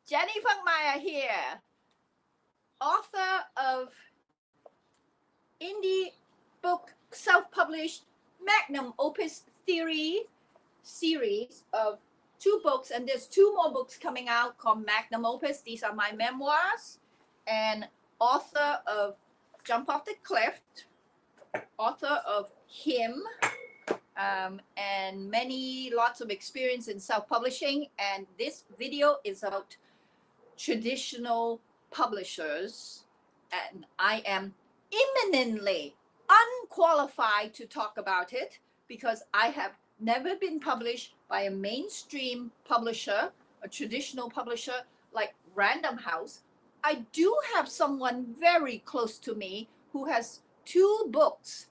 Jenny Funkmeyer here, author of indie book self-published magnum opus theory series of 2 books, and there's 2 more books coming out called magnum opus. These are my memoirs, and author of Jump Off the Cliff, author of Him, and lots of experience in self-publishing. And this video is about traditional publishers, and I am eminently unqualified to talk about it because I have never been published by a mainstream publisher, a traditional publisher like Random House. I do have someone very close to me who has 2 books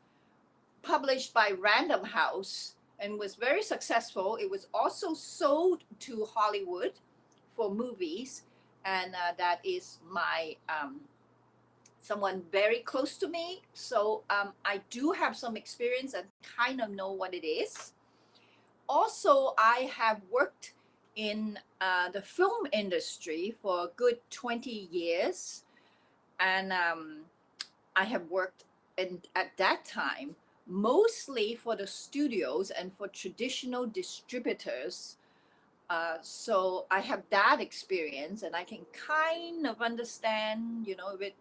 published by Random House and was very successful. It was also sold to Hollywood for movies, and that is my someone very close to me. So I do have some experience and kind of know what it is. Also, I have worked in the film industry for a good 20 years, and I have worked at that time mostly for the studios and for traditional distributors. So I have that experience, and I can kind of understand, if it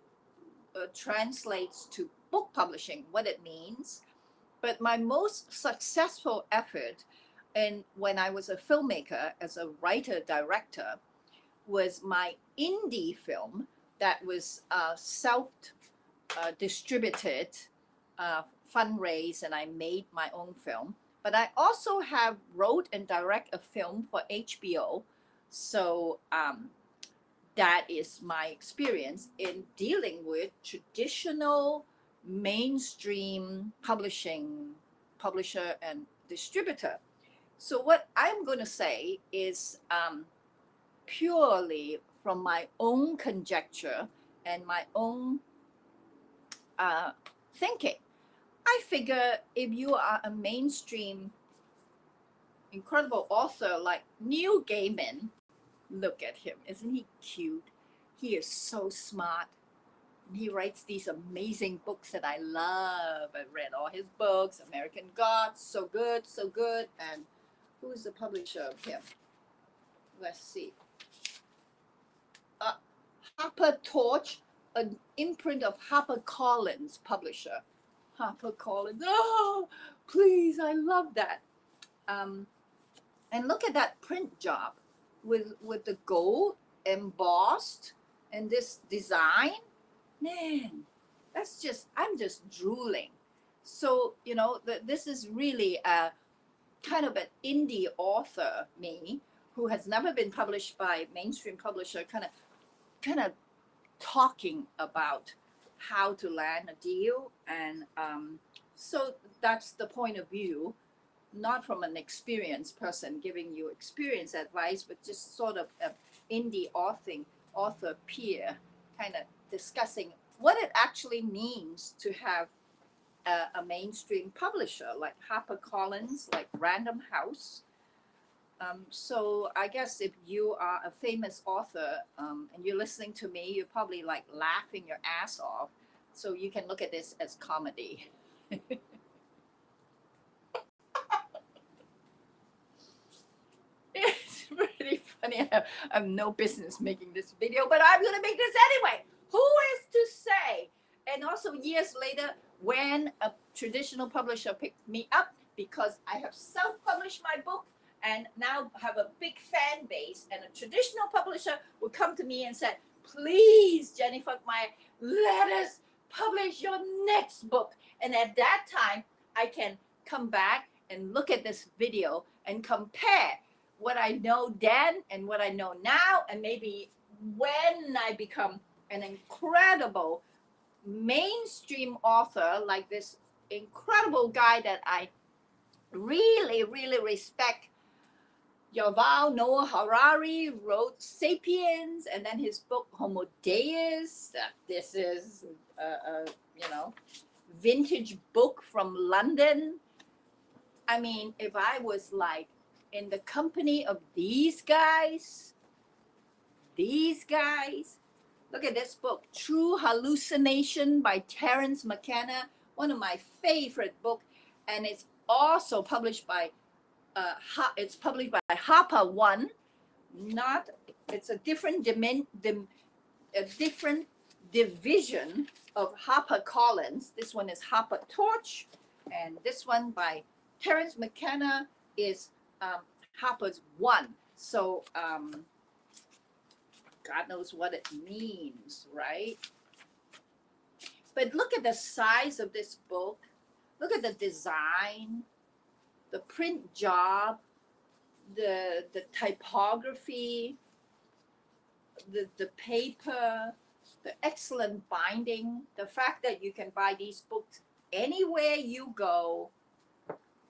translates to book publishing, what it means. But my most successful effort, and when I was a filmmaker as a writer-director, was my indie film that was self-distributed, fundraised, and I made my own film. But I also have wrote and direct a film for HBO. So that is my experience in dealing with traditional mainstream publisher and distributor. So what I'm going to say is purely from my own conjecture and my own thinking. I figure if you are a mainstream incredible author like Neil Gaiman, look at him, isn't he cute? He is so smart. He writes these amazing books that I love. I read all his books. American Gods, so good, so good. And who is the publisher of him? Let's see. Harper Torch, an imprint of HarperCollins publisher. HarperCollins. Oh, please, I love that. And look at that print job with the gold embossed and this design. Man, I'm just drooling. So, this is really a kind of an indie author, me, who has never been published by mainstream publisher, kind of talking about how to land a deal. And so that's the point of view, not from an experienced person giving you experience advice, but just sort of an indie author peer kind of discussing what it actually means to have a mainstream publisher like HarperCollins, like Random House. So I guess if you are a famous author and you're listening to me, you're probably like laughing your ass off. So you can look at this as comedy. It's really funny. I have no business making this video, but I'm going to make this anyway. Who is to say? And also years later, when a traditional publisher picked me up because I have self-published my book and now have a big fan base, and a traditional publisher would come to me and said, please, Jenny Funkmeyer, let us publish your next book. And at that time, I can come back and look at this video and compare what I know then and what I know now, and maybe when I become an incredible mainstream author like this incredible guy that I really, really respect, Yuval Noah Harari, wrote *Sapiens*, and then his book *Homo Deus*. This is a vintage book from London. I mean, if I was like in the company of these guys, these guys. Look at this book, True Hallucination by Terence McKenna, one of my favorite books, and it's also published by Harper One. Not, it's a different a different division of HarperCollins. This one is Harper Torch, and this one by Terence McKenna is Harper's One. So God knows what it means, right? But look at the size of this book. Look at the design, the print job, the typography, the paper, the excellent binding, the fact that you can buy these books anywhere you go.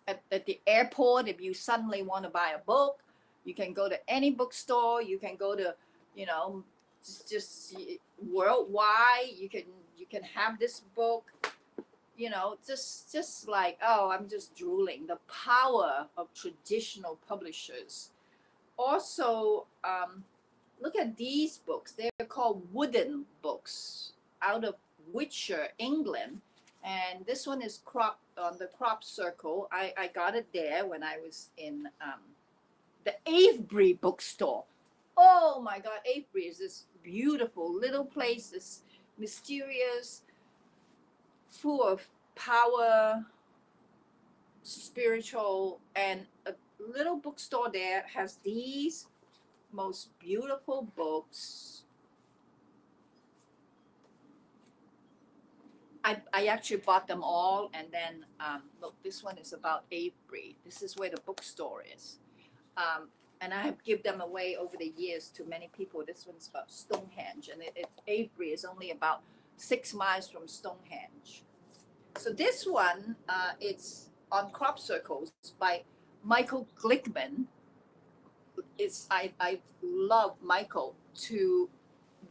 At the airport, if you suddenly want to buy a book, you can go to any bookstore. You can go to, you know, just worldwide. You can have this book. You know, just like, oh, I'm just drooling. The power of traditional publishers. Also, look at these books. They're called wooden books out of Wiltshire, England. And this one is on the Crop Circle. I got it there when I was in the Avebury bookstore. Oh my God, Avebury is this beautiful little place, this mysterious, full of power, spiritual, and a little bookstore there has these most beautiful books. I actually bought them all, and then look, this one is about Avebury. This is where the bookstore is, and I have given them away over the years to many people. This one's about Stonehenge, and Avebury is only about 6 miles from Stonehenge. So this one, it's on Crop Circles by Michael Glickman. I love Michael. To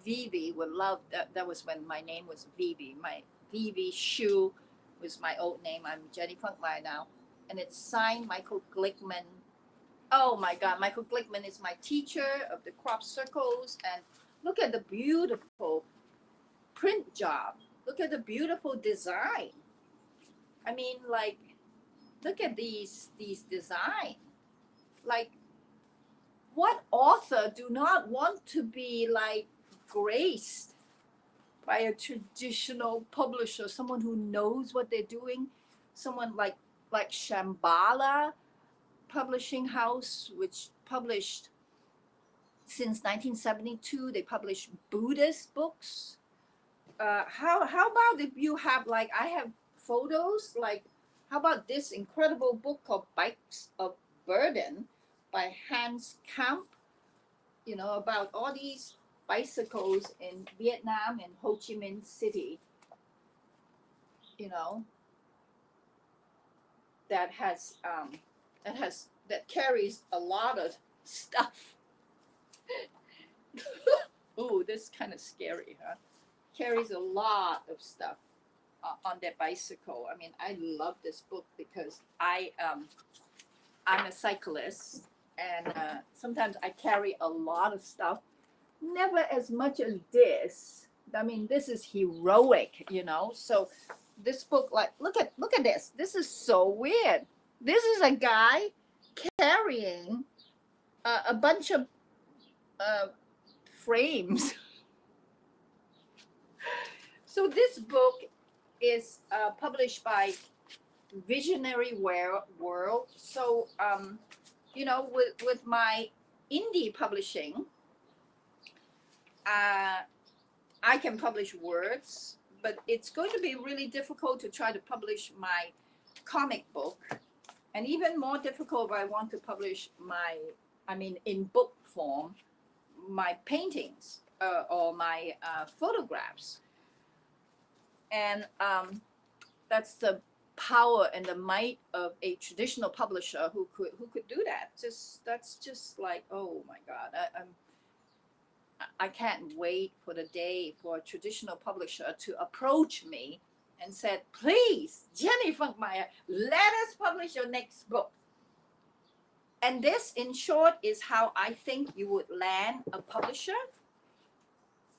Vivi would love that. That was when my name was Vivi. My Vivi Shu was my old name. I'm Jenny Funkmeyer now, and it's signed Michael Glickman. Oh my God, Michael Glickman is my teacher of the Crop Circles, and look at the beautiful print job. Look at the beautiful design. I mean, like, look at these design. Like, what author do not want to be like graced by a traditional publisher, someone who knows what they're doing, someone like Shambhala Publishing House, which published since 1972. They publish Buddhist books. How about if you have, like, I have photos, like, how about this incredible book called Bikes of Burden by Hans Kamp, you know, about all these bicycles in Vietnam and Ho Chi Minh City, you know, that carries a lot of stuff. Ooh, this is kind of scary, huh? Carries a lot of stuff on their bicycle. I mean, I love this book because I'm a cyclist, and sometimes I carry a lot of stuff. Never as much as this. I mean, this is heroic, you know. So this book, like, look at this. This is so weird. This is a guy carrying a bunch of frames. So this book is published by Visionary World. So you know, with my indie publishing, I can publish words, but it's going to be really difficult to try to publish my comic book, and even more difficult if I want to publish in book form, my paintings or my photographs. And that's the power and the might of a traditional publisher who could do that. That's just like, oh my God, I can't wait for the day for a traditional publisher to approach me and said, please, Jenny Funkmeyer, let us publish your next book. And this, in short, is how I think you would land a publisher.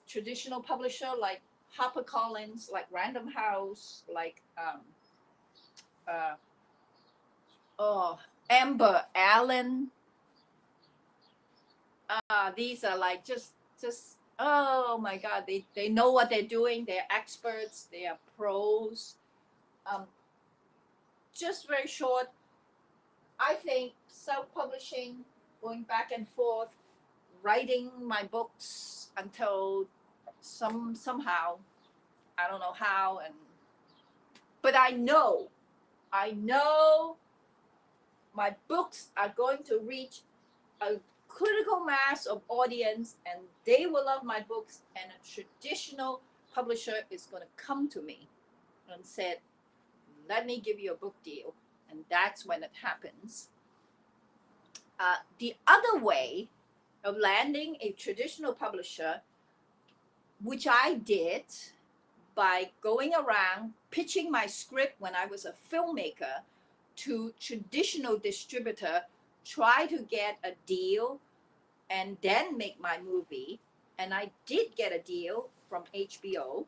traditional publisher like HarperCollins, like Random House, like uh, oh, Amber Allen. These are like just oh my God, they know what they're doing. They're experts. They are pros. Um, just very short. I think self-publishing, going back and forth, writing my books until somehow, I don't know how, but I know my books are going to reach a critical mass of audience, and they will love my books, and a traditional publisher is going to come to me and said, let me give you a book deal. And that's when it happens. The other way of landing a traditional publisher, which I did by going around pitching my script when I was a filmmaker to traditional distributor, try to get a deal and then make my movie. And I did get a deal from HBO,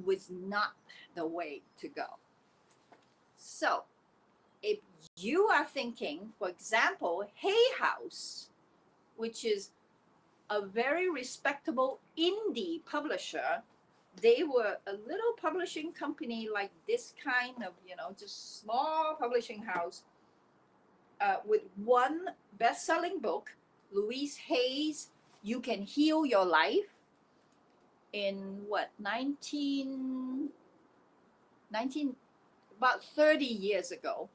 was not the way to go. So if you are thinking, for example, Hay House, which is a very respectable indie publisher, they were a little publishing company like this kind of, just small publishing house, with one best-selling book, Louise Hay's You Can Heal Your Life, in what, 19 about 30 years ago.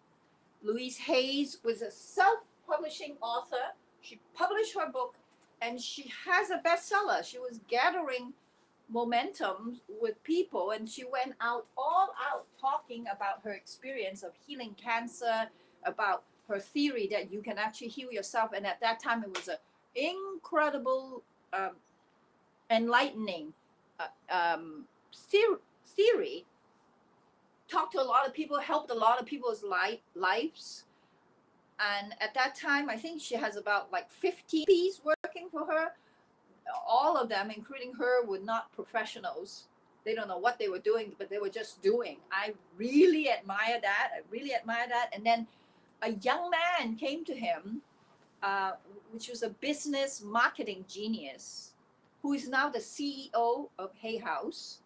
Louise Hayes was a self-publishing author. She published her book and she has a bestseller. She was gathering momentum with people, and she went all out talking about her experience of healing cancer, about her theory that you can actually heal yourself. And at that time, it was an incredible, enlightening theory. Talked to a lot of people, helped a lot of people's lives. And at that time, I think she has about like 50 Ps working for her. All of them, including her, were not professionals. They don't know what they were doing, but they were just doing. I really admire that. And then a young man came to him, which was a business marketing genius, who is now the CEO of Hay House.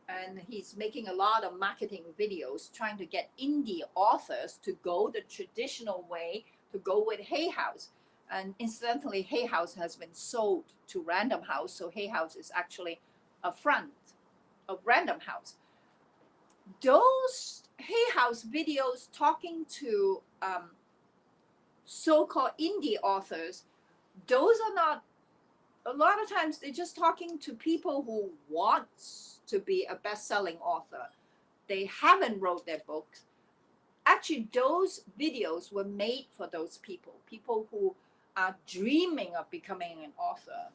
And he's making a lot of marketing videos trying to get indie authors to go the traditional way, to go with Hay House. And incidentally, Hay House has been sold to Random House, so Hay House is actually a front of Random House. Those Hay House videos talking to so-called indie authors, those are not, a lot of times they're just talking to people who want to be a best-selling author. They haven't wrote their books. Actually, those videos were made for those people who are dreaming of becoming an author,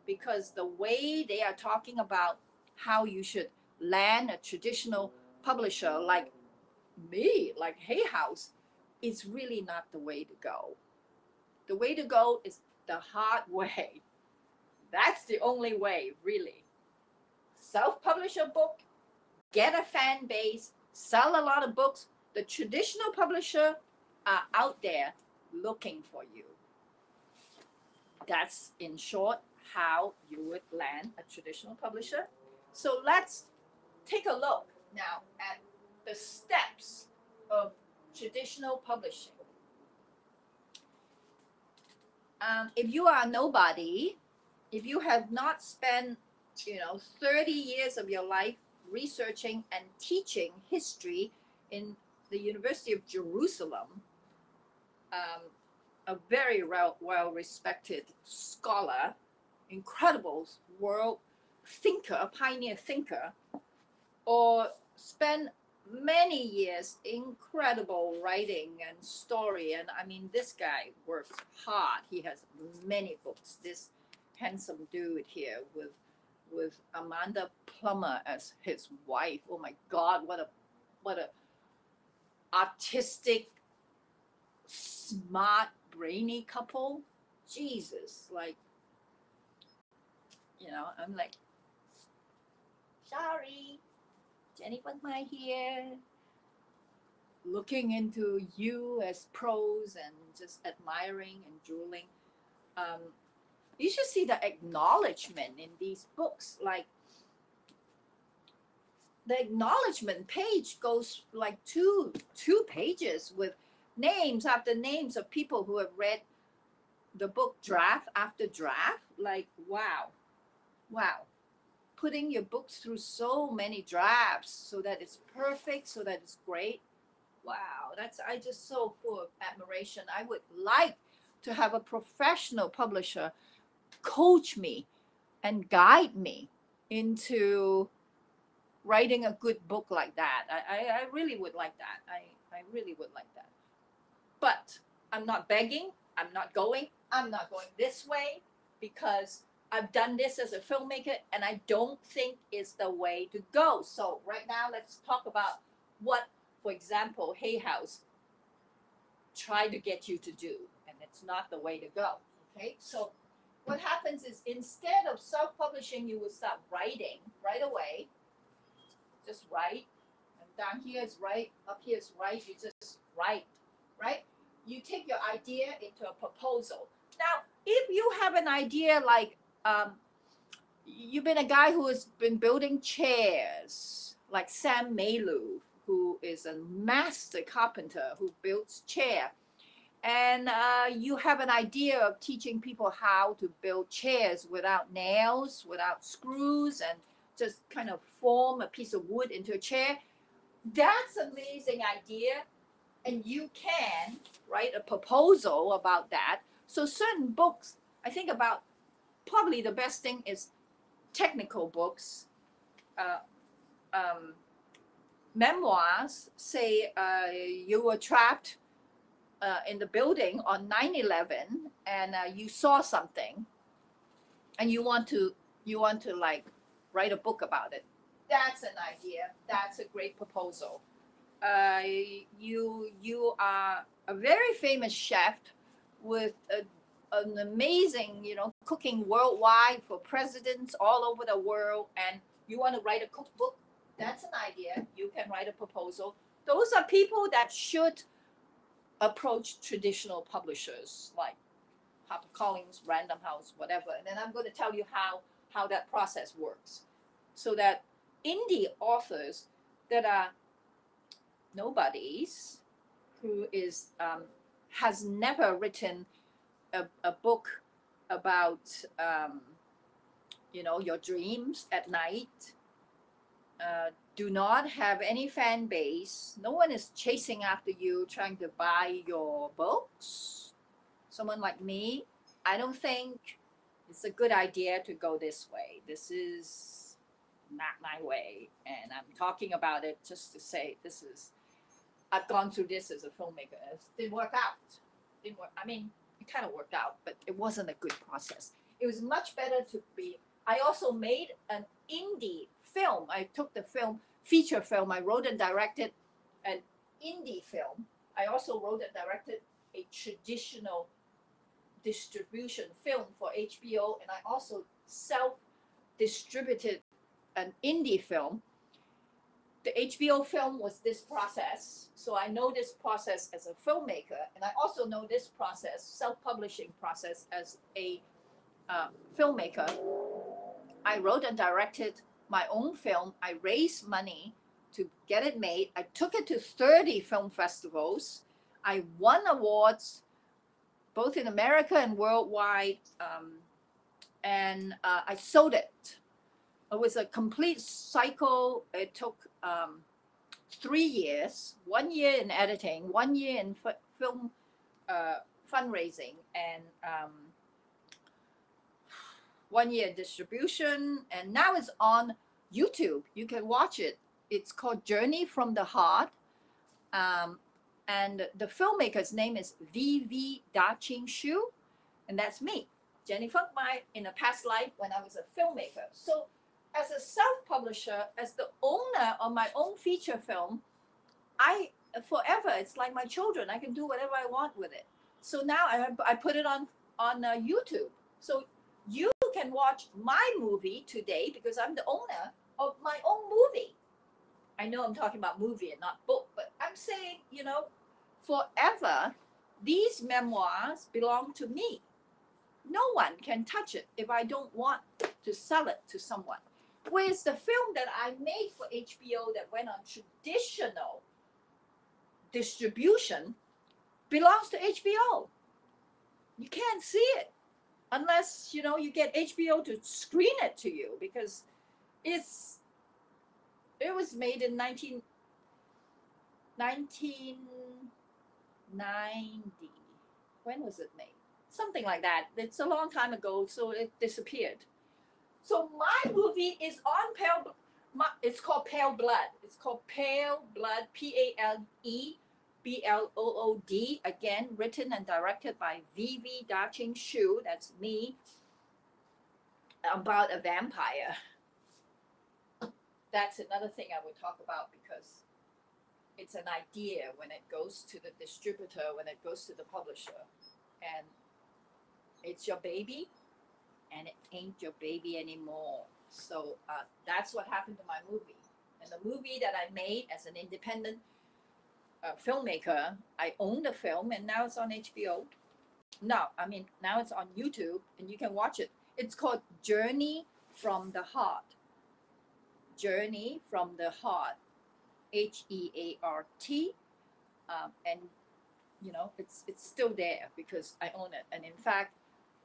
because the way they are talking about how you should land a traditional publisher like me, like Hay House, is really not the way to go. The way to go is the hard way. That's the only way, really. Self-publish a book, get a fan base, sell a lot of books. The traditional publisher are out there looking for you. That's, in short, how you would land a traditional publisher. So let's take a look now at the steps of traditional publishing. If you are nobody, if you have not spent 30 years of your life researching and teaching history in the University of Jerusalem, a very well-respected scholar, incredible world thinker, pioneer thinker, or spend many years incredible writing and story. And I mean, this guy works hard. He has many books. This handsome dude here with Amanda Plummer as his wife. Oh my God, what a artistic, smart, brainy couple. Jesus, like You know, I'm like, sorry, Jenny Funkmeyer here, looking into you as pros and just admiring and drooling. Um, you should see the acknowledgement in these books. Like the acknowledgement page goes like two pages with names after names of people who have read the book draft after draft. Like, wow, putting your books through so many drafts so that it's perfect, so that it's great. Wow, that's, I just so full of admiration. I would like to have a professional publisher coach me and guide me into writing a good book like that. I really would like that. I really would like that. But I'm not begging. I'm not going this way because I've done this as a filmmaker and I don't think it's the way to go. So right now, let's talk about what, for example, Hay House try to get you to do, and it's not the way to go. Okay, so what happens is instead of self-publishing, you will start writing right away. Just write, and down here is write, up here is write. You just write, right? You take your idea into a proposal. Now, if you have an idea like you've been a guy who has been building chairs, like Sam Melu, who is a master carpenter who builds chair, and you have an idea of teaching people how to build chairs without nails, without screws, and just kind of form a piece of wood into a chair. That's an amazing idea. And you can write a proposal about that. So certain books, I think about probably the best thing is technical books, memoirs. Say you were trapped in the building on 9/11 and you saw something and you want to like write a book about it. That's an idea. That's a great proposal. You are a very famous chef with an amazing, cooking worldwide for presidents all over the world, and you want to write a cookbook. That's an idea. You can write a proposal. Those are people that should approach traditional publishers like HarperCollins, Random House, whatever. And then I'm going to tell you how that process works, so that indie authors that are nobodies, who is has never written a book about your dreams at night, do not have any fan base, no one is chasing after you trying to buy your books. Someone like me, I don't think it's a good idea to go this way. This is not my way, and I'm talking about it just to say I've gone through this as a filmmaker. It didn't work out. I mean, it kind of worked out, but it wasn't a good process. It was much better to be. I also made an indie film. I took the feature film. I wrote and directed an indie film. I also wrote and directed a traditional distribution film for HBO, and I also self-distributed an indie film. The HBO film was this process. So I know this process as a filmmaker, and I also know this process, self-publishing process, as a filmmaker. I wrote and directed my own film. I raised money to get it made. I took it to 30 film festivals. I won awards, both in America and worldwide, and I sold it. It was a complete cycle. It took 3 years, 1 year in editing, 1 year in film fundraising, and 1 year in distribution. And now it's on YouTube. You can watch it. It's called Journey from the Heart. And the filmmaker's name is V.V. Da-Ching Shu. And that's me, Jenny Funkmeyer, in a past life when I was a filmmaker. So as a self-publisher, as the owner of my own feature film, I forever, it's like my children. I can do whatever I want with it. So now I put it on YouTube. So you can watch my movie today because I'm the owner of my own movie. I know I'm talking about movie and not book, but I'm saying, forever, these memoirs belong to me. No one can touch it if I don't want to sell it to someone. Whereas the film that I made for HBO that went on traditional distribution belongs to HBO. You can't see it unless, you get HBO to screen it to you, because it was made in 1990. When was it made? Something like that. It's a long time ago, so it disappeared. So my movie is on Pale. It's called Pale Blood. It's called Pale Blood. PALEBLOOD. Again, written and directed by Vivi Da-Ching Shu. That's me. About a vampire. That's another thing I would talk about, because it's an idea when it goes to the distributor, when it goes to the publisher, and it's your baby, and it ain't your baby anymore. So that's what happened to my movie. And the movie that I made as an independent filmmaker, I own the film, and now it's on HBO. Now it's on YouTube, and you can watch it. It's called Journey from the Heart. Journey from the Heart. HEART. And it's still there because I own it. And in fact,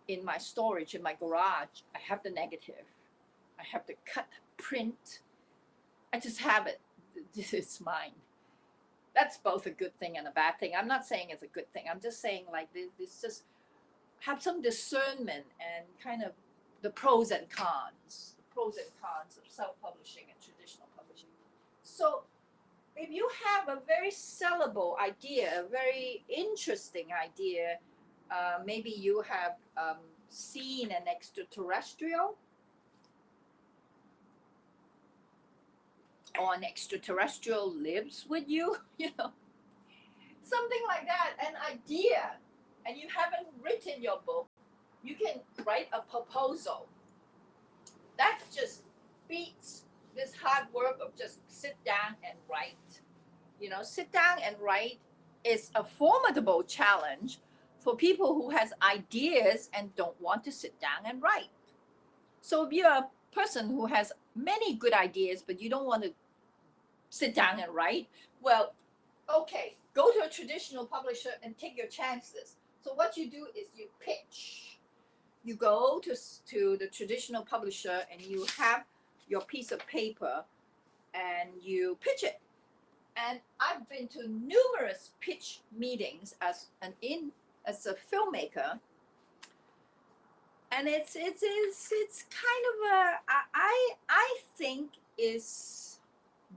in my storage in my garage, I have the negative. I have the cut print. I just have it. This is mine. That's both a good thing and a bad thing. I'm not saying it's a good thing. I'm just saying, like, this just have some discernment and kind of the pros and cons of self-publishing and traditional publishing. So if you have a very sellable idea, a very interesting idea, maybe you have seen an extraterrestrial, or an extraterrestrial lives with you, something like that, an idea, and you haven't written your book, you can write a proposal. That just beats this hard work of just sit down and write. Sit down and write is a formidable challenge for people who has ideas and don't want to sit down and write. So if you're a person who has many good ideas, but you don't want to sit down and write, well, okay, go to a traditional publisher and take your chances. So what you do is you pitch. You go to the traditional publisher and you have your piece of paper and you pitch it. And I've been to numerous pitch meetings as a filmmaker, and it's kind of I think is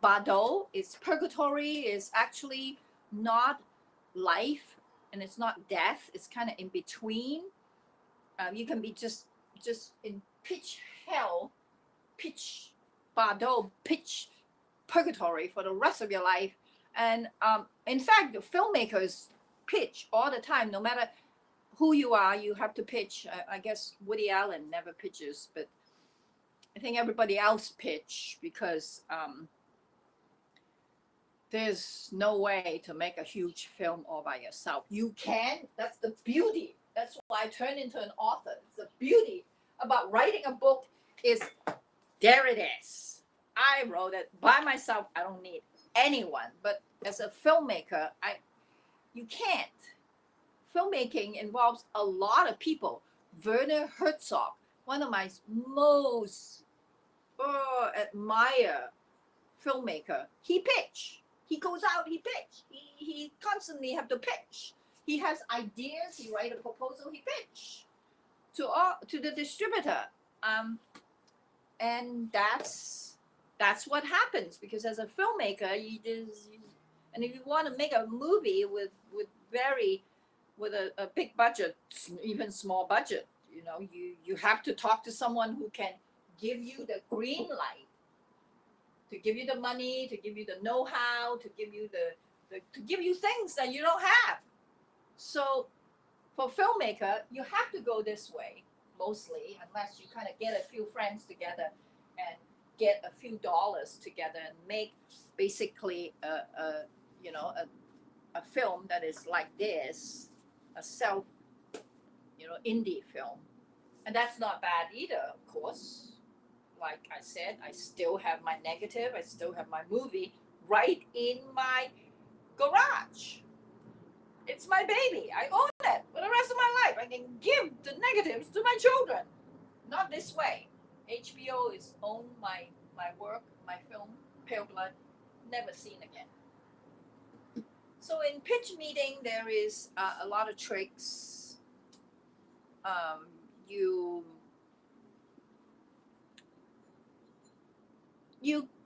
Bardo, is purgatory, is actually not life, and it's not death. It's kind of in between. You can be just in pitch hell, pitch Bardo, pitch purgatory for the rest of your life. And in fact, the filmmakers pitch all the time. No matter who you are, you have to pitch. I guess Woody Allen never pitches, but I think everybody else pitch, because there's no way to make a huge film all by yourself. You can. That's the beauty. That's why I turned into an author. It's the beauty about writing a book is there it is. I wrote it by myself. I don't need anyone. But as a filmmaker, you can't. Filmmaking involves a lot of people. Werner Herzog, one of my most admire filmmaker, he pitch. He goes out, he pitch. He constantly have to pitch. He has ideas. He write a proposal. He pitch to the distributor. And that's what happens, because as a filmmaker, and if you want to make a movie with a big budget, even small budget, you have to talk to someone who can give you the green light, to give you the money, to give you the know-how, to give you to give you things that you don't have. So for filmmaker, you have to go this way. mostly, unless you kind of get a few friends together and get a few dollars together and make basically a film that is like this, a self, indie film. And that's not bad either, of course. Like I said, I still have my negative, I still have my movie right in my garage. It's my baby. I own it for the rest of my life. I can give the negatives to my children. Not this way. HBO is own my work, my film, Pale Blood, never seen again. So in pitch meeting, there is a lot of tricks. You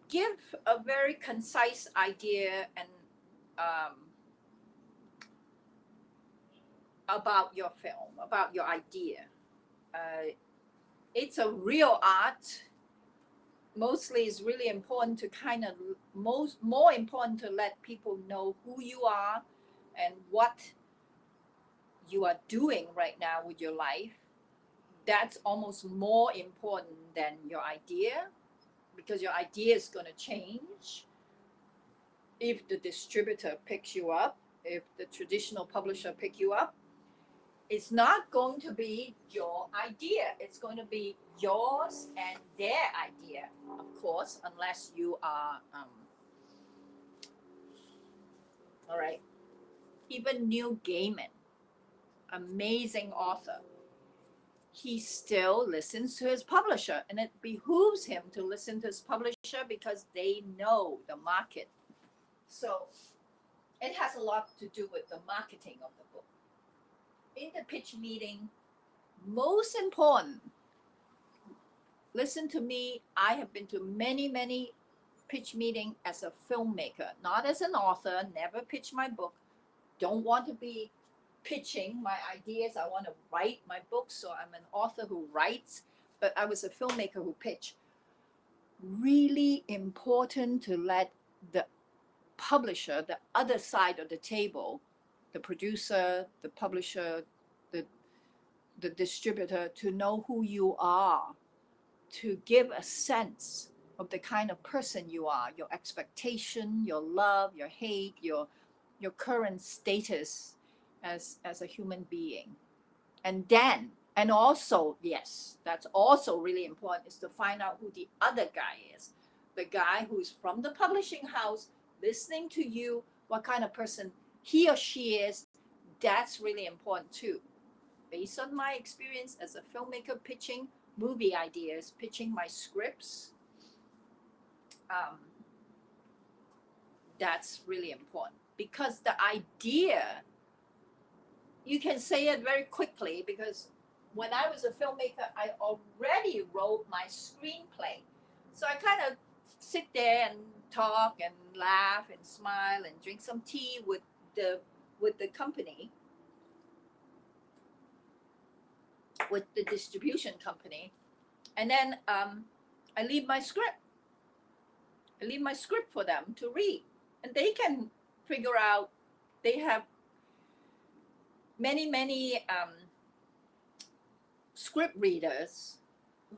give a very concise idea and about your film, about your idea. It's a real art. Mostly it's really important to kind of more important to let people know who you are and what you are doing right now with your life. That's almost more important than your idea, because your idea is going to change if the distributor picks you up, if the traditional publisher pick you up. It's not going to be your idea. It's going to be yours and their idea, of course, unless you are, all right. Even Neil Gaiman, amazing author, he still listens to his publisher, and it behooves him to listen to his publisher because they know the market. So it has a lot to do with the marketing of the book. In the pitch meeting, most important, listen to me, I have been to many, many pitch meetings as a filmmaker, not as an author, never pitch my book, don't want to be pitching my ideas. I want to write my book, so I'm an author who writes, but I was a filmmaker who pitched. Really important to let the publisher, the other side of the table, the producer, the publisher, the distributor, to know who you are, to give a sense of the kind of person you are, your expectation, your love, your hate, your current status as a human being. And then, and also, yes, that's also really important, is to find out who the other guy is. The guy who's from the publishing house, listening to you, what kind of person he or she is. That's really important too. Based on my experience as a filmmaker pitching movie ideas, pitching my scripts, that's really important, because the idea, you can say it very quickly, because when I was a filmmaker, I already wrote my screenplay. So I kind of sit there and talk and laugh and smile and drink some tea with the company, with the distribution company. And then I leave my script. I leave my script for them to read. And they can figure out, they have many script readers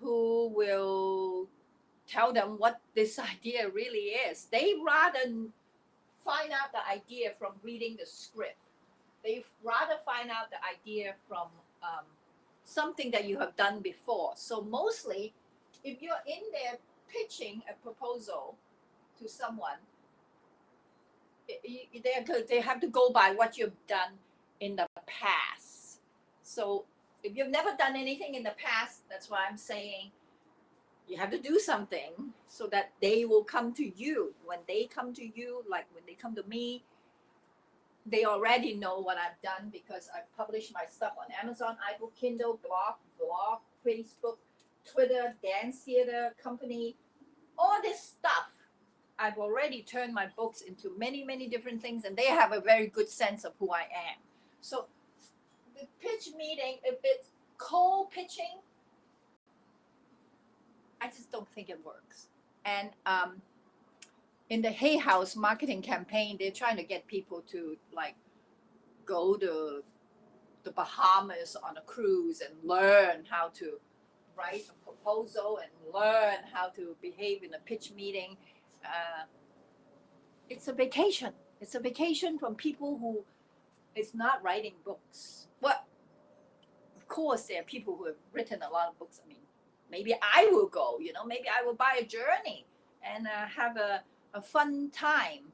who will tell them what this idea really is. They rather find out the idea from reading the script. They rather find out the idea from something that you have done before. So mostly, if you're in there pitching a proposal to someone, they have to go by what you've done in the past. So if you've never done anything in the past, that's why I'm saying you have to do something so that they will come to you. When they come to you, like when they come to me, they already know what I've done, because I've published my stuff on Amazon, iBook, Kindle, blog, Facebook, Twitter, dance theater company, all this stuff. I've already turned my books into many different things, and they have a very good sense of who I am. So the pitch meeting, if it's cold pitching, I just don't think it works. And in the Hay House marketing campaign, they're trying to get people to like go to the Bahamas on a cruise and learn how to write a proposal and learn how to behave in a pitch meeting. It's a vacation. It's a vacation from people who is not writing books. Well, of course, there are people who have written a lot of books. I mean, maybe I will go, maybe I will buy a journey and have a fun time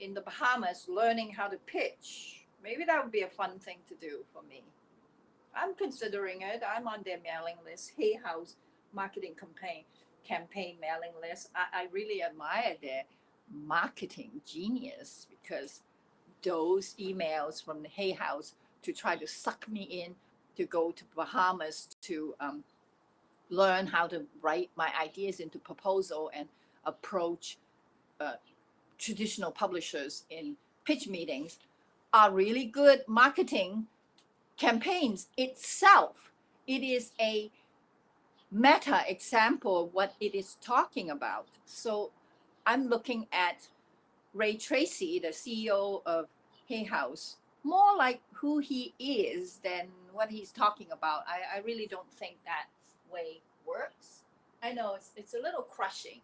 in the Bahamas learning how to pitch. Maybe that would be a fun thing to do for me. I'm considering it. I'm on their mailing list, Hay House marketing campaign mailing list. I really admire their marketing genius, because those emails from the Hay House to try to suck me in to go to Bahamas to learn how to write my ideas into proposal and approach traditional publishers in pitch meetings are really good marketing campaigns itself. It is a meta example of what it is talking about. So I'm looking at Ray Tracy, the CEO of Hay House, more like who he is than what he's talking about. I really don't think that way works. I know it's a little crushing,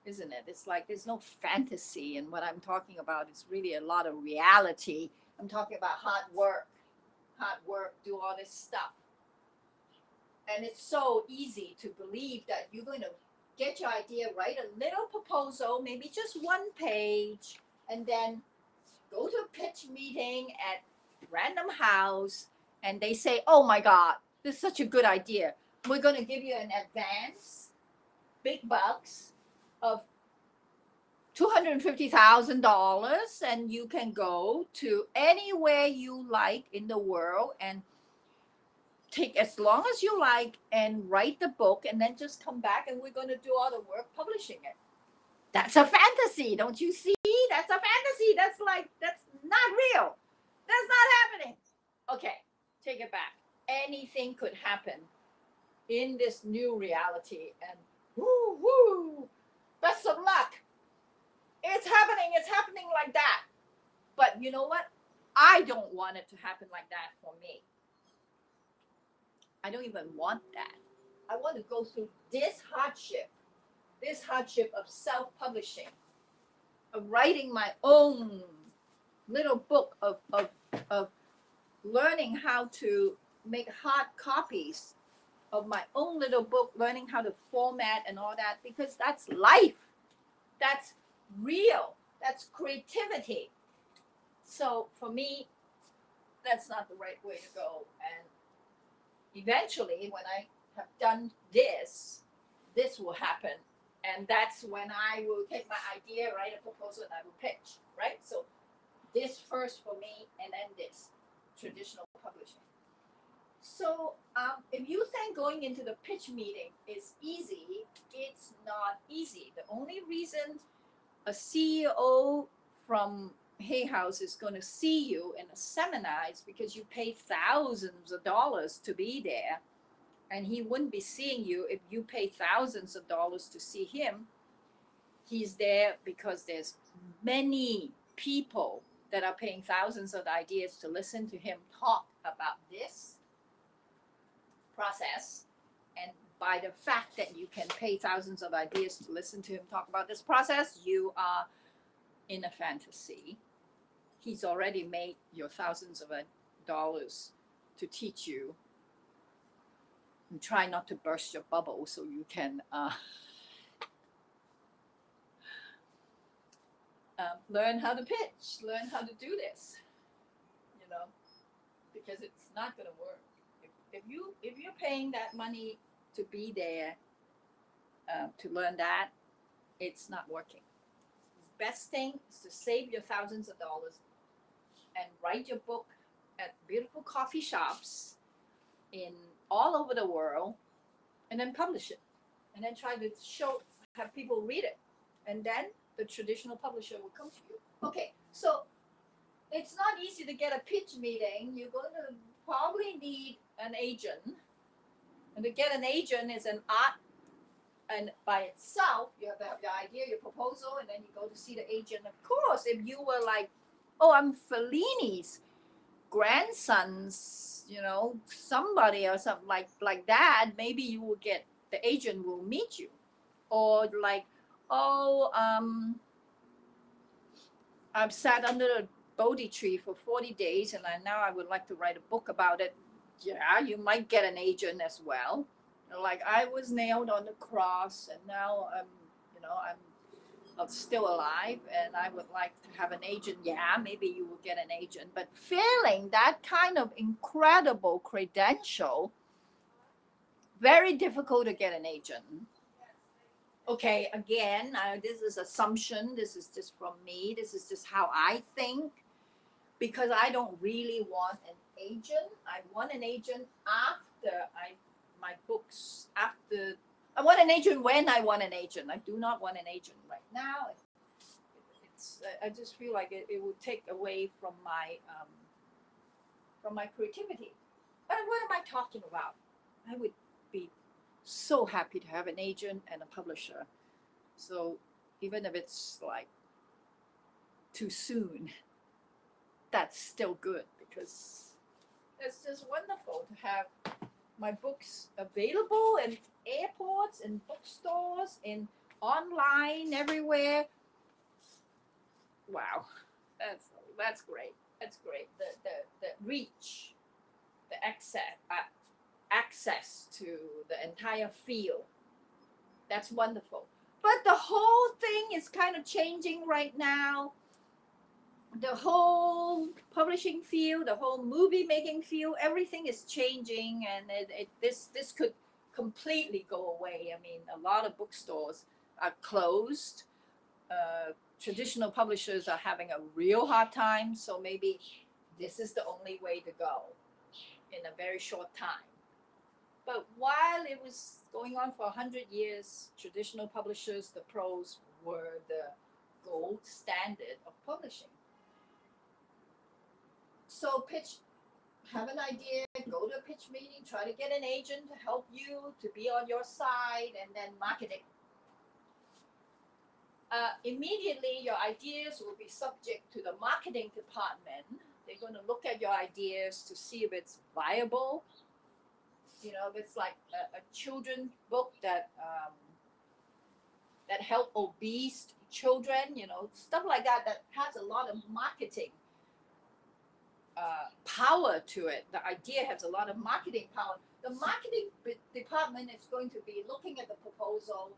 isn't it? It's like there's no fantasy in what I'm talking about. It's really a lot of reality. I'm talking about hard work, do all this stuff. And it's so easy to believe that you're going to get your idea, write a little proposal, maybe just one page, and then go to a pitch meeting at random house, and they say, oh my God, this is such a good idea. We're going to give you an advance, big bucks of $250,000, and you can go to anywhere you like in the world and take as long as you like and write the book, and then just come back and we're going to do all the work publishing it. That's a fantasy. Don't you see? That's a fantasy. That's not real. That's not happening. Okay, take it back. Anything could happen in this new reality, and woo, best of luck. It's happening like that. But you know what? I don't want it to happen like that for me. I don't even want that. I want to go through this hardship of self-publishing, of writing my own little book, of learning how to make hard copies of my own little book, learning how to format and all that, because that's life. That's real. That's creativity. So for me, that's not the right way to go. And eventually, when I have done this will happen. And that's when I will take my idea, write a proposal, and I will pitch, right? So this first for me, and then this, traditional publishing. So if you think going into the pitch meeting is easy, it's not easy. The only reason a CEO from Hay House is going to see you in a seminar is because you pay thousands of dollars to be there. And he wouldn't be seeing you if you pay thousands of dollars to see him. He's there because there's many people that are paying thousands of ideas to listen to him talk about this process. And by the fact that you can pay thousands of ideas to listen to him talk about this process, you are in a fantasy. He's already made your thousands of dollars to teach you. And try not to burst your bubble so you can learn how to pitch, learn how to do this, because it's not going to work. If you're paying that money to be there to learn that, it's not working. The best thing is to save your thousands of dollars and write your book at beautiful coffee shops in all over the world, and then publish it, and then try to have people read it, and then the traditional publisher will come to you. Okay, so it's not easy to get a pitch meeting. You're going to probably need an agent, and to get an agent is an art, and by itself, you have to have your idea, your proposal, and then you go to see the agent. Of course, if you were like, oh, I'm Fellini's grandson's you know, somebody or something like that, maybe you will get, the agent will meet you. Or like, oh, I've sat under a Bodhi tree for 40 days and now I would like to write a book about it. Yeah, you might get an agent as well. Like, I was nailed on the cross and now I'm, you know, I'm still alive and I would like to have an agent. Yeah, maybe you will get an agent. But feeling that kind of incredible credential, very difficult to get an agent. Okay, again, this is assumption. This is just from me. This is just how I think, because I don't really want an agent. I want an agent after my books. After I want an agent when I want an agent. I do not want an agent right now. I just feel like it would take away from my creativity. But what am I talking about? I would be so happy to have an agent and a publisher. So even if it's like too soon, that's still good, because it's just wonderful to have my books available in airports, in bookstores, in online, everywhere. Wow, that's great. That's great. The reach, the access to the entire field. That's wonderful. But the whole thing is kind of changing right now. The whole publishing field, the whole movie making field, everything is changing, and this could completely go away. I mean, a lot of bookstores are closed. Traditional publishers are having a real hard time, so maybe this is the only way to go in a very short time. But while it was going on for 100 years, traditional publishers, the pros, were the gold standard of publishing. So have an idea, go to a pitch meeting, try to get an agent to help you, to be on your side, and then market it. Immediately, your ideas will be subject to the marketing department. They're going to look at your ideas to see if it's viable. You know, if it's like a children's book that help obese children, you know, stuff like that has a lot of marketing power to it. The idea has a lot of marketing power. The marketing department is going to be looking at the proposal,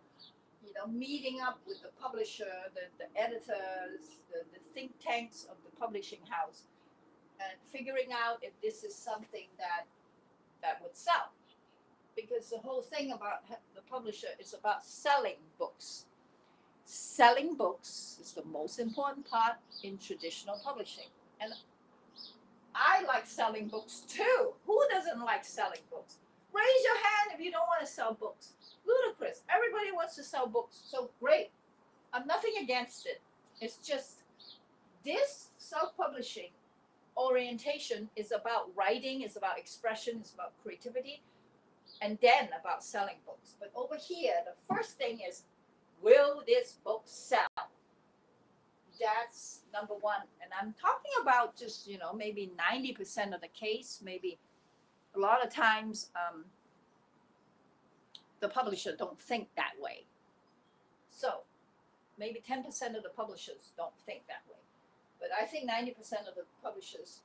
you know, meeting up with the publisher, the editors, the think tanks of the publishing house, and figuring out if this is something that would sell. Because the whole thing about the publisher is about selling books. Selling books is the most important part in traditional publishing. And I like selling books too. Who doesn't like selling books? Raise your hand if you don't want to sell books. Ludicrous. Everybody wants to sell books. So great. I'm nothing against it. It's just this self-publishing orientation is about writing, it's about expression, it's about creativity, and then about selling books. But over here, the first thing is, will this book sell? That's number one. And I'm talking about just, you know, maybe 90% of the case, maybe a lot of times the publisher don't think that way. So maybe 10% of the publishers don't think that way. But I think 90% of the publishers,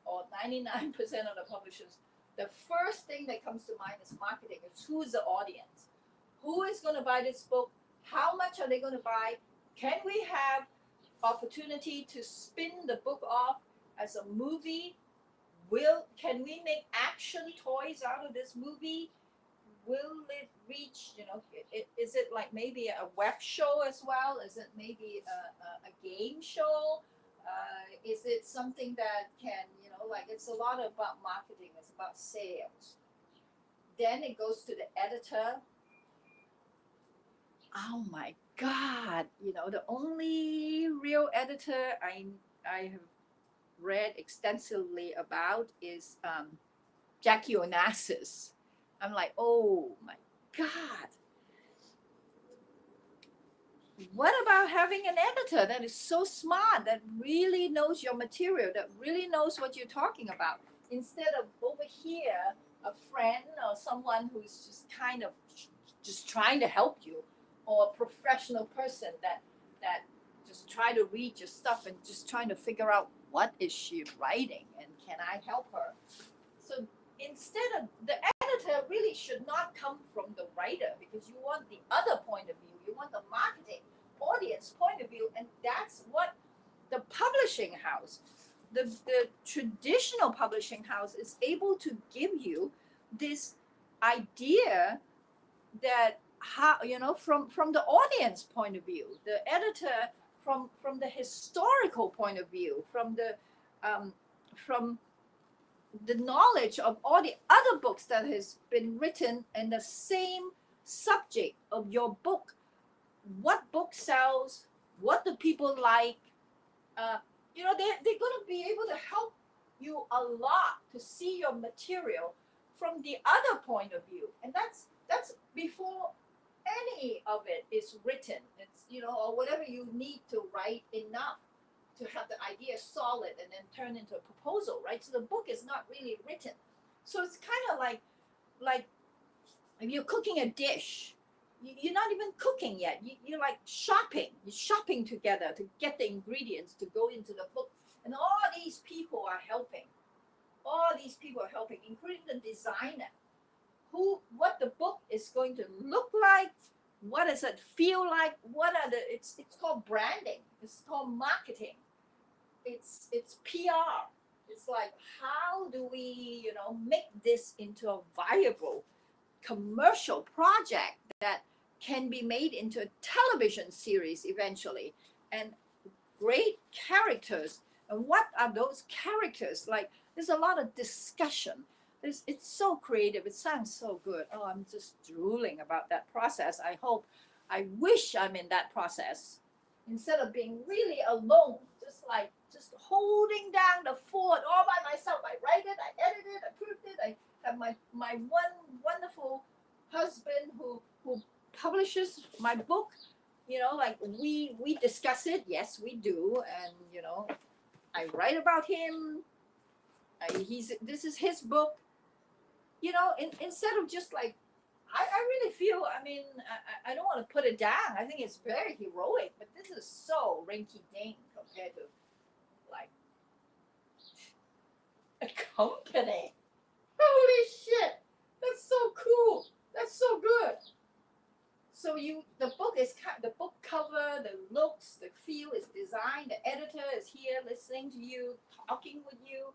or 99% of the publishers, the first thing that comes to mind is marketing. It's who's the audience? Who is going to buy this book? How much are they going to buy? Can we have opportunity to spin the book off as a movie? Can we make action toys out of this movie? Will it reach, you know, is it like maybe a web show as well? Is it maybe a game show? Is it something that can, you know, like, it's a lot about marketing, it's about sales. Then it goes to the editor. Oh my God, you know, the only real editor I have read extensively about is Jackie Onassis. I'm like, oh my God. What about having an editor that is so smart, that really knows your material, that really knows what you're talking about? instead of over here, a friend or someone who's just kind of just trying to help you, or a professional person that just try to read your stuff and just trying to figure out what is she writing and can I help her. So instead of the editor really should not come from the writer, because you want the other point of view, you want the marketing audience point of view, and that's what the publishing house, the traditional publishing house is able to give you, this idea that how, you know, from the audience point of view, the editor from the historical point of view, from the knowledge of all the other books that has been written in the same subject of your book. What book sells? What do people like? You know, they're going to be able to help you a lot to see your material from the other point of view, and that's before any of it is written. It's, you know, or whatever you need to write enough to have the idea solid and then turn into a proposal, right? So the book is not really written. So it's kind of like if you're cooking a dish, you're not even cooking yet. You're like shopping. You're shopping together to get the ingredients to go into the book. And all these people are helping. All these people are helping, including the designer. What the book is going to look like, what does it feel like, what are the, it's called branding, it's called marketing, it's PR. It's like, how do we, you know, make this into a viable commercial project that can be made into a television series eventually, and great characters. And what are those characters like? There's a lot of discussion. It's so creative. It sounds so good. Oh, I'm just drooling about that process. I wish I'm in that process instead of being really alone, just holding down the fort all by myself. I write it, I edit it, I proof it. I have my one wonderful husband who publishes my book. You know, like we discuss it. Yes, we do, and you know, I write about him. This is his book. You know, instead of just like, I really feel, I mean, I don't want to put it down. I think it's very heroic, but this is so rinky-dink compared to like a company. Holy shit, that's so cool. That's so good. So the book cover, the looks, the feel is designed. The editor is here listening to you, talking with you.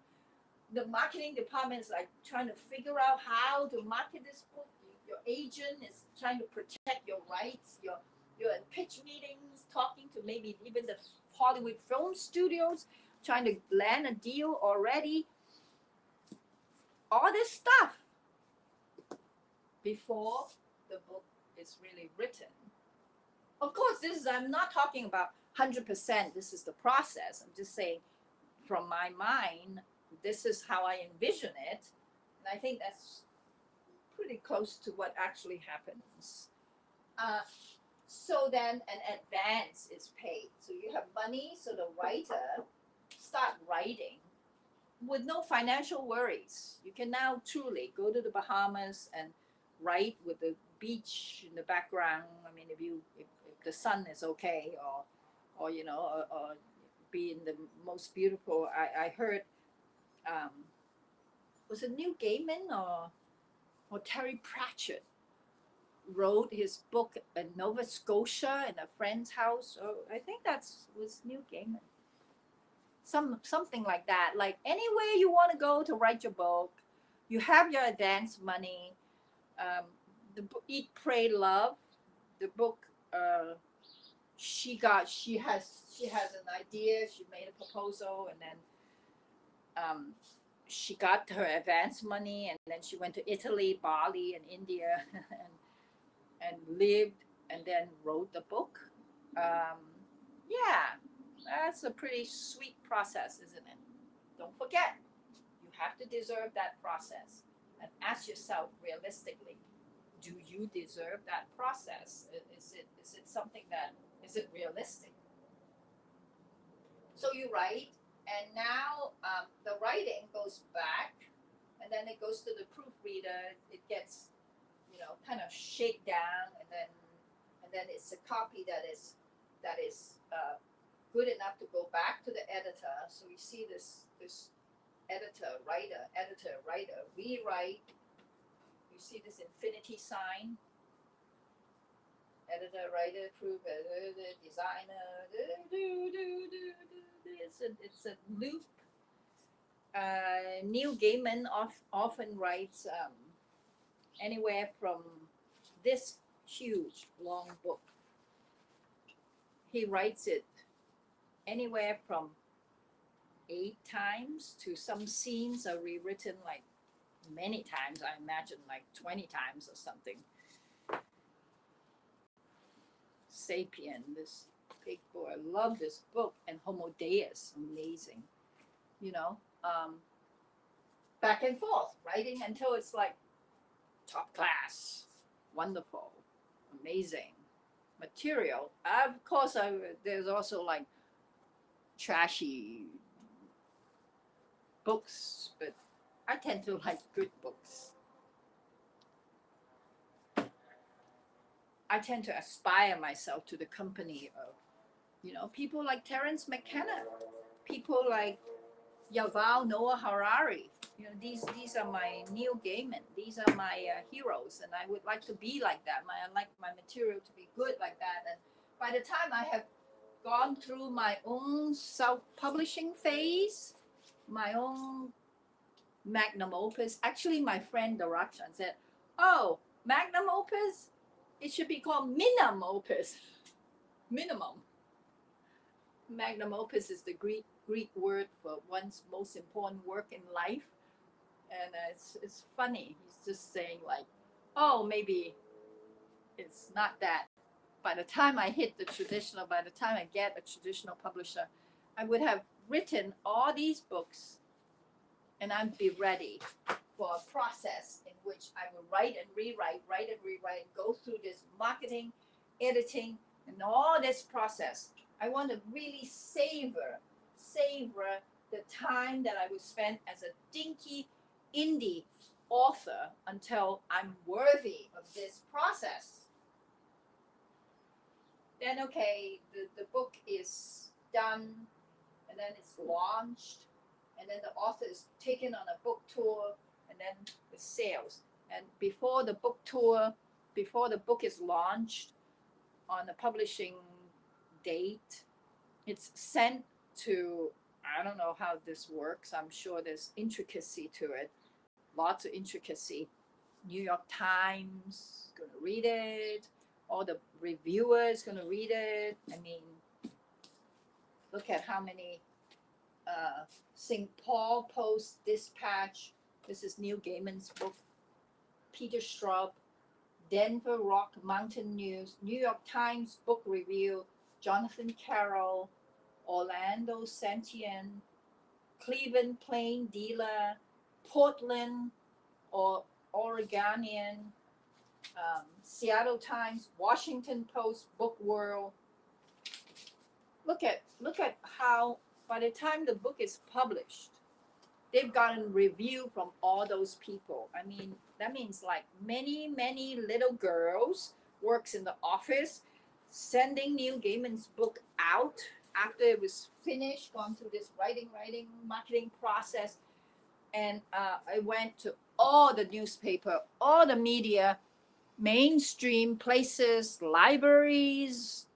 The marketing department is like trying to figure out how to market this book. Your agent is trying to protect your rights. You're in pitch meetings, talking to maybe even the Hollywood film studios, trying to land a deal already. All this stuff before the book is really written. Of course, I'm not talking about 100%. This is the process. I'm just saying, from my mind, this is how I envision it. And I think that's pretty close to what actually happens. So then an advance is paid. So you have money, so the writer start writing with no financial worries. You can now truly go to the Bahamas and write with the beach in the background. I mean, if the sun is okay, or you know, or be in the most beautiful. I heard, was it Neil Gaiman or Terry Pratchett wrote his book in Nova Scotia in a friend's house. Oh, I think was Neil Gaiman. Something like that. Like anywhere you want to go to write your book, you have your advance money. The book Eat, Pray, Love, the book. She has an idea. She made a proposal, and then she got her advance money, and then she went to Italy, Bali, and India, and lived, and then wrote the book. Yeah, that's a pretty sweet process, isn't it? Don't forget, you have to deserve that process, and ask yourself realistically, do you deserve that process? Is it something that, is it realistic? So you write, And now the writing goes back, and then it goes to the proofreader. It gets, you know, kind of shake down, and then it's a copy that is good enough to go back to the editor. So we see this editor, writer, rewrite. You see this infinity sign. Editor, writer, proof, designer. It's a loop. Neil Gaiman often writes anywhere from this huge long book. He writes it anywhere from 8 times to some scenes are rewritten like many times. I imagine like 20 times or something. Sapien, this big book. I love this book. And Homo Deus, amazing. You know, back and forth, writing until it's like top class, wonderful, amazing material. Of course, there's also like trashy books, but I tend to like good books. I tend to aspire myself to the company of, you know, people like Terence McKenna, people like Yuval Noah Harari. You know, these are my Neil Gaiman. These are my heroes, and I would like to be like that. I like my material to be good like that. And by the time I have gone through my own self-publishing phase, my own magnum opus. Actually, my friend Darakshan said, "Oh, magnum opus, it should be called minimum opus." Minimum. Magnum opus is the Greek word for one's most important work in life, and it's funny. He's just saying like, "Oh, maybe it's not that." By the time I hit the traditional, by the time I get a traditional publisher, I would have written all these books, and I'd be ready for a process in which I will write and rewrite, go through this marketing, editing, and all this process. I want to really savor the time that I would spend as a dinky indie author until I'm worthy of this process. Then, okay, the book is done, and then it's launched, and then the author is taken on a book tour, and then the sales. And before the book tour, before the book is launched on the publishing date, it's sent to, I don't know how this works. I'm sure there's intricacy to it, lots of intricacy. New York Times going to read it. All the reviewers going to read it. I mean, look at how many St. Paul Post Dispatch. This is Neil Gaiman's book. Peter Straub, Denver Rock Mountain News, New York Times Book Review, Jonathan Carroll, Orlando Santian, Cleveland Plain Dealer, Portland or Oregonian, Seattle Times, Washington Post, Book World. Look at how by the time the book is published, they've gotten review from all those people. I mean, that means like many little girls works in the office, sending Neil Gaiman's book out after it was finished, gone through this writing, marketing process. And I went to all the newspaper, all the media, mainstream places, libraries,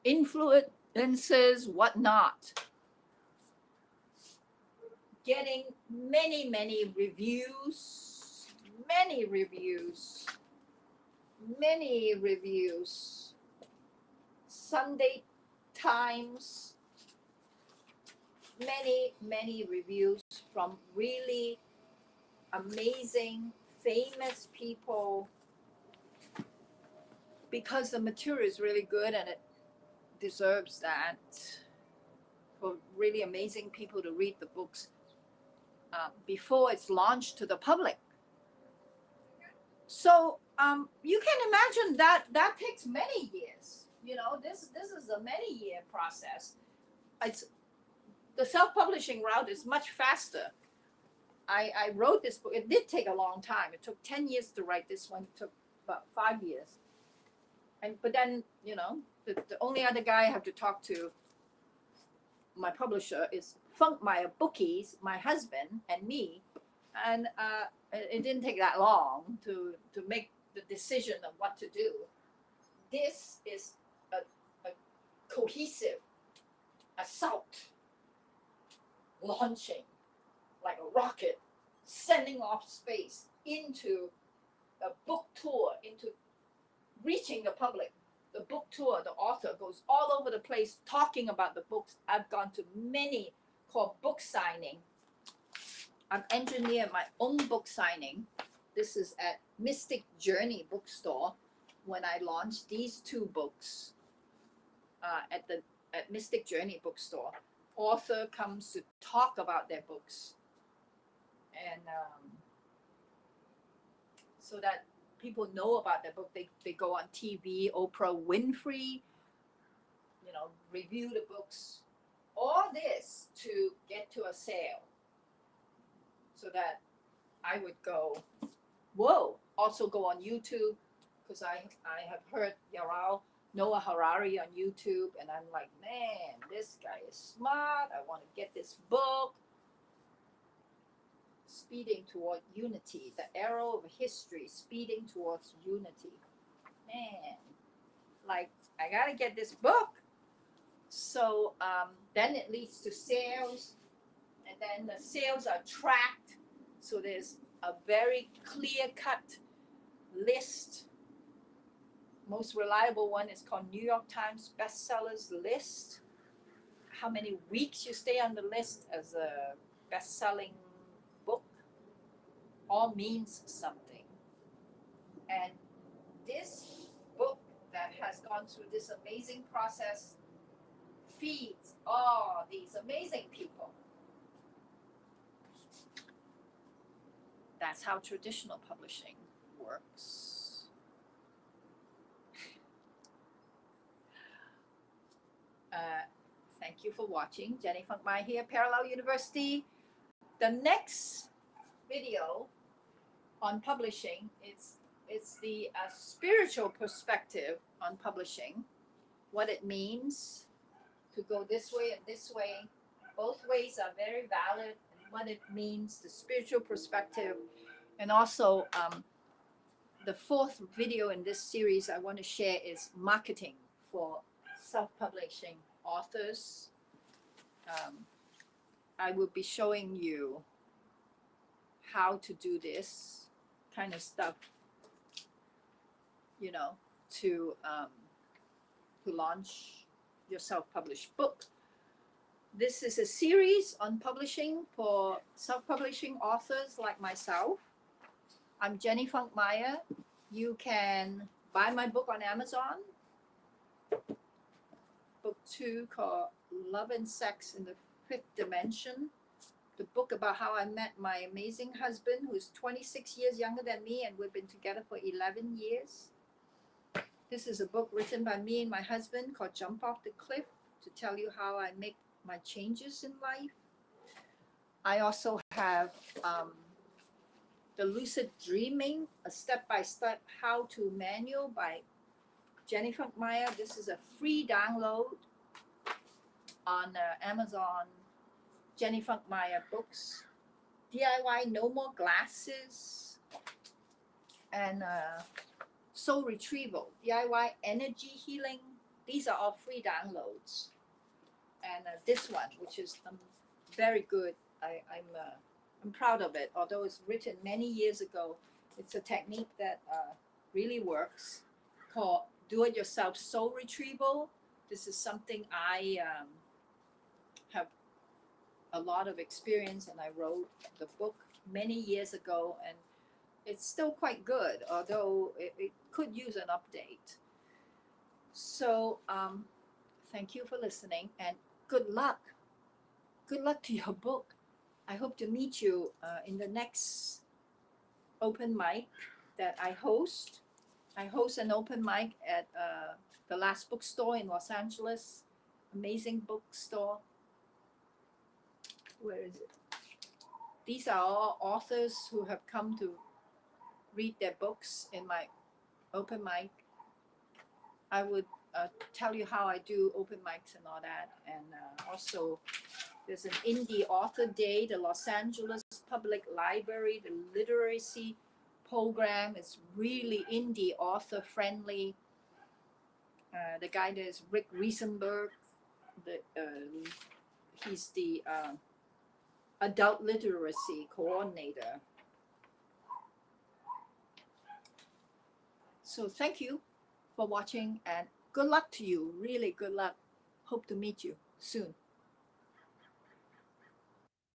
influencers, whatnot, getting many reviews, Sunday Times, many reviews from really amazing, famous people, because the material is really good and it deserves that, for really amazing people to read the books before it's launched to the public. So you can imagine that takes many years. You know, this is a many-year process. It's the self-publishing route is much faster. I wrote this book. It did take a long time. It took 10 years to write this one. It took about 5 years. But then, you know, the only other guy I have to talk to, my publisher, is Funkmeyer Bookies, my husband, and me. And it didn't take that long to make the decision of what to do. This is a cohesive assault, launching like a rocket, sending off space into a book tour, into reaching the public. The book tour, the author goes all over the place talking about the books. I've gone to many called book signing. I've engineered my own book signing. This is at Mystic Journey bookstore when I launched these 2 books at Mystic Journey bookstore. Author comes to talk about their books. And so that people know about their book, they go on TV, Oprah Winfrey, you know, review the books. All this to get to a sale, so that I would go, whoa, also go on YouTube, because I have heard Noah Harari on YouTube, and I'm like, man, this guy is smart. I want to get this book. Speeding toward unity, the arrow of history, speeding towards unity. Man, like, I gotta get this book. So then it leads to sales, and then the sales are tracked. So there's a very clear-cut list. Most reliable one is called New York Times bestsellers list. How many weeks you stay on the list as a best-selling book all means something. And this book that has gone through this amazing process feeds all these amazing people. That's how traditional publishing works. Thank you for watching. Jenny Funkmeyer here, Parallel University. The next video on publishing, it's the spiritual perspective on publishing, what it means to go this way and this way. Both ways are very valid, and what it means, the spiritual perspective. And also the 4th video in this series I want to share is marketing for self-publishing authors. I will be showing you how to do this kind of stuff, you know, to launch your self-published book. This is a series on publishing for self-publishing authors like myself. I'm Jenny Funkmeyer. You can buy my book on Amazon. Book 2 called Love and Sex in the 5th Dimension. The book about how I met my amazing husband, who's 26 years younger than me, and we've been together for 11 years. This is a book written by me and my husband called Jump Off the Cliff, to tell you how I make my changes in life. I also have the Lucid Dreaming, a step-by-step how-to manual by Jenny Funkmeyer. This is a free download on Amazon, Jenny Funkmeyer books. DIY No More Glasses, and Soul Retrieval, DIY Energy Healing. These are all free downloads. And this one, which is very good, I'm proud of it. Although it's written many years ago, it's a technique that really works, called Do-It-Yourself Soul Retrieval. This is something I have a lot of experience, and I wrote the book many years ago, and it's still quite good, although it could use an update. So thank you for listening, and good luck. Good luck to your book. I hope to meet you in the next open mic that I host. I host an open mic at the Last Bookstore in Los Angeles. Amazing bookstore. Where is it? These are all authors who have come to read their books in my open mic. I would tell you how I do open mics and all that. And also, there's an indie author day, the Los Angeles Public Library, the literacy program is really indie author friendly. The guy there is Rick Riesenberg. He's the adult literacy coordinator. So thank you for watching and good luck to you. Really good luck. Hope to meet you soon.